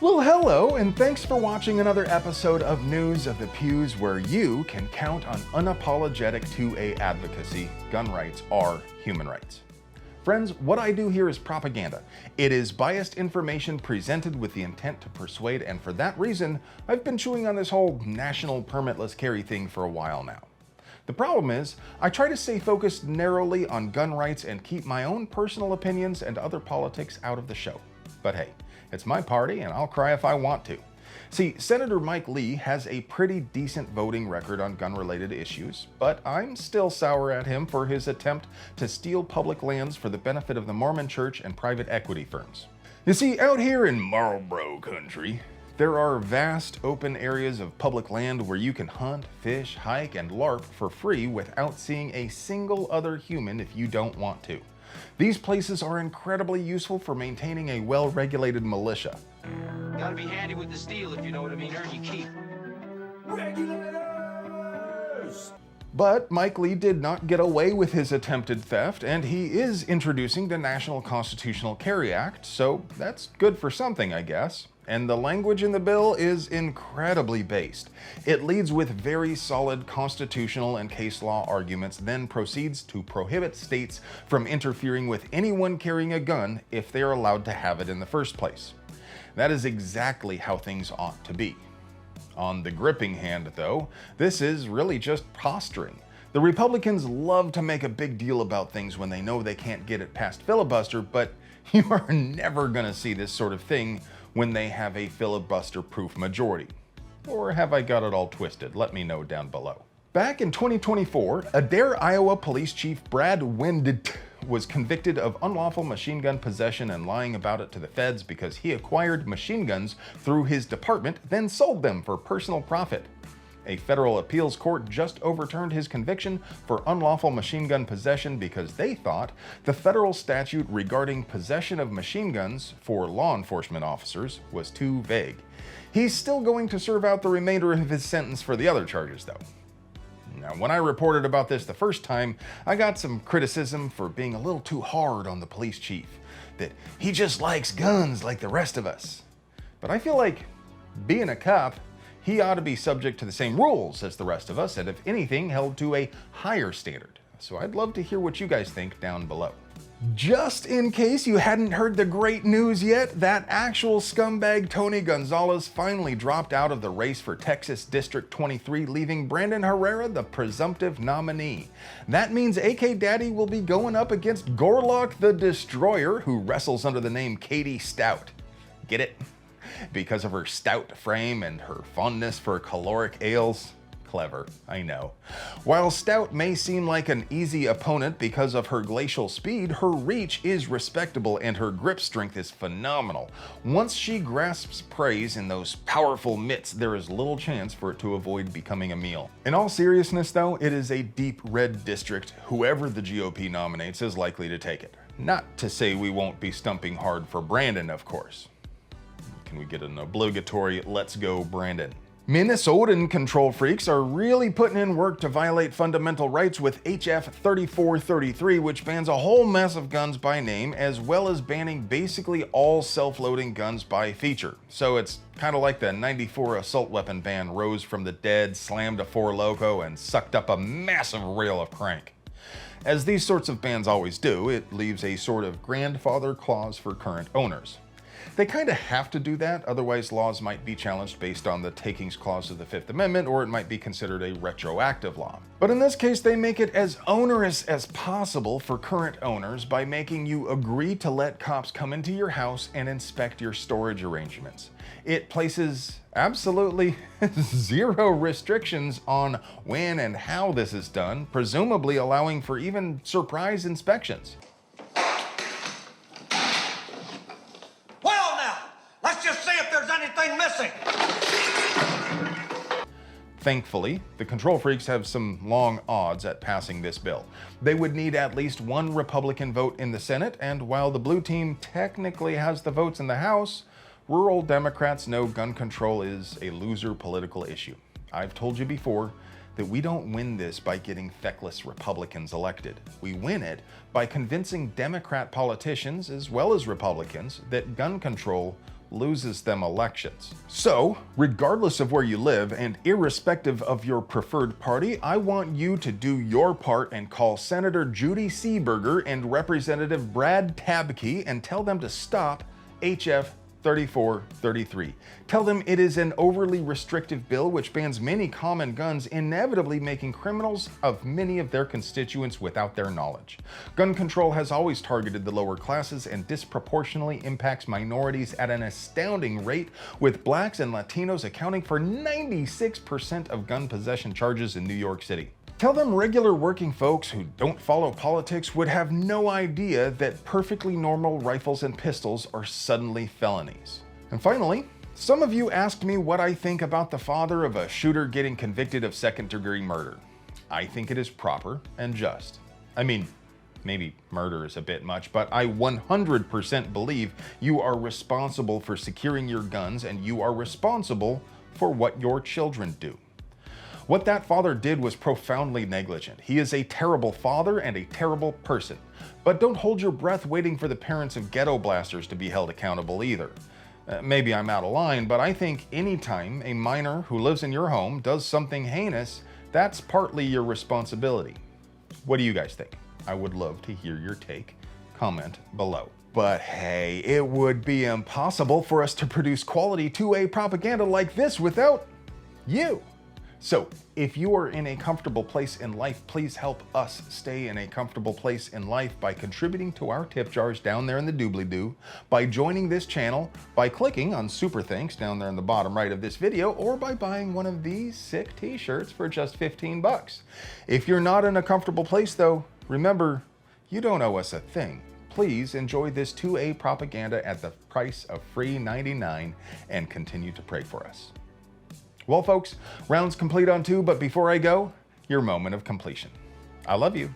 Well, hello, and thanks for watching another episode of News of the Pews, where you can count on unapologetic 2A advocacy. Gun rights are human rights. Friends, what I do here is propaganda. It is biased information presented with the intent to persuade, and for that reason, I've been chewing on this whole national permitless carry thing for a while now. The problem is, I try to stay focused narrowly on gun rights and keep my own personal opinions and other politics out of the show. But hey, it's my party and I'll cry if I want to. See, Senator Mike Lee has a pretty decent voting record on gun-related issues, but I'm still sour at him for his attempt to steal public lands for the benefit of the Mormon Church and private equity firms. You see, out here in Marlboro country, there are vast open areas of public land where you can hunt, fish, hike, and LARP for free without seeing a single other human if you don't want to. These places are incredibly useful for maintaining a well-regulated militia. Gotta be handy with the steel, if you know what I mean. Earn your keep. Regulators! But Mike Lee did not get away with his attempted theft, and he is introducing the National Constitutional Carry Act, so that's good for something, I guess. And the language in the bill is incredibly based. It leads with very solid constitutional and case law arguments, then proceeds to prohibit states from interfering with anyone carrying a gun if they are allowed to have it in the first place. That is exactly how things ought to be. On the gripping hand, though, this is really just posturing. The Republicans love to make a big deal about things when they know they can't get it past filibuster, but you are never going to see this sort of thing when they have a filibuster-proof majority. Or have I got it all twisted? Let me know down below. Back in 2024, Adair, Iowa Police Chief Brad Wendt was convicted of unlawful machine gun possession and lying about it to the feds because he acquired machine guns through his department, then sold them for personal profit. A federal appeals court just overturned his conviction for unlawful machine gun possession because they thought the federal statute regarding possession of machine guns for law enforcement officers was too vague. He's still going to serve out the remainder of his sentence for the other charges, though. Now, when I reported about this the first time, I got some criticism for being a little too hard on the police chief, that he just likes guns like the rest of us. But I feel like, being a cop, he ought to be subject to the same rules as the rest of us, and if anything, held to a higher standard. So I'd love to hear what you guys think down below. Just in case you hadn't heard the great news yet, that actual scumbag Tony Gonzales finally dropped out of the race for Texas District 23, leaving Brandon Herrera the presumptive nominee. That means AK Daddy will be going up against Gorlock the Destroyer, who wrestles under the name Katie Stout. Get it? Because of her stout frame and her fondness for caloric ales. Clever, I know. While Stout may seem like an easy opponent because of her glacial speed, her reach is respectable and her grip strength is phenomenal. Once she grasps prey in those powerful mitts, there is little chance for it to avoid becoming a meal. In all seriousness though, it is a deep red district. Whoever the GOP nominates is likely to take it. Not to say we won't be stumping hard for Brandon, of course. Can we get an obligatory "let's go Brandon"? Minnesotan control freaks are really putting in work to violate fundamental rights with HF 3433, which bans a whole mess of guns by name, as well as banning basically all self-loading guns by feature. So it's kind of like the '94 assault weapon ban rose from the dead, slammed a Four Loko, and sucked up a massive rail of crank. As these sorts of bans always do, it leaves a sort of grandfather clause for current owners. They kind of have to do that, otherwise laws might be challenged based on the takings clause of the Fifth Amendment, or it might be considered a retroactive law. But in this case, they make it as onerous as possible for current owners by making you agree to let cops come into your house and inspect your storage arrangements. It places absolutely zero restrictions on when and how this is done, presumably allowing for even surprise inspections. Thankfully, the control freaks have some long odds at passing this bill. They would need at least one Republican vote in the Senate, and while the blue team technically has the votes in the House, rural Democrats know gun control is a loser political issue. I've told you before that we don't win this by getting feckless Republicans elected. We win it by convincing Democrat politicians, as well as Republicans, that gun control loses them elections. So, regardless of where you live and irrespective of your preferred party, I want you to do your part and call Senator Judy Seeberger and Representative Brad Tabke and tell them to stop HF 3433. Tell them it is an overly restrictive bill which bans many common guns, inevitably making criminals of many of their constituents without their knowledge. Gun control has always targeted the lower classes and disproportionately impacts minorities at an astounding rate, with blacks and Latinos accounting for 96% of gun possession charges in New York City. Tell them regular working folks who don't follow politics would have no idea that perfectly normal rifles and pistols are suddenly felonies. And finally, some of you asked me what I think about the father of a shooter getting convicted of second-degree murder. I think it is proper and just. I mean, maybe murder is a bit much, but I 100% believe you are responsible for securing your guns and you are responsible for what your children do. What that father did was profoundly negligent. He is a terrible father and a terrible person. But don't hold your breath waiting for the parents of ghetto blasters to be held accountable either. Maybe I'm out of line, but I think anytime a minor who lives in your home does something heinous, that's partly your responsibility. What do you guys think? I would love to hear your take. Comment below. But hey, it would be impossible for us to produce quality 2A propaganda like this without you. So, if you are in a comfortable place in life, please help us stay in a comfortable place in life by contributing to our tip jars down there in the doobly-doo, by joining this channel, by clicking on Super Thanks down there in the bottom right of this video, or by buying one of these sick t-shirts for just 15 bucks. If you're not in a comfortable place though, remember, you don't owe us a thing. Please enjoy this 2A propaganda at the price of free 99 and continue to pray for us. Well, folks, rounds complete on 2, but before I go, your moment of completion. I love you.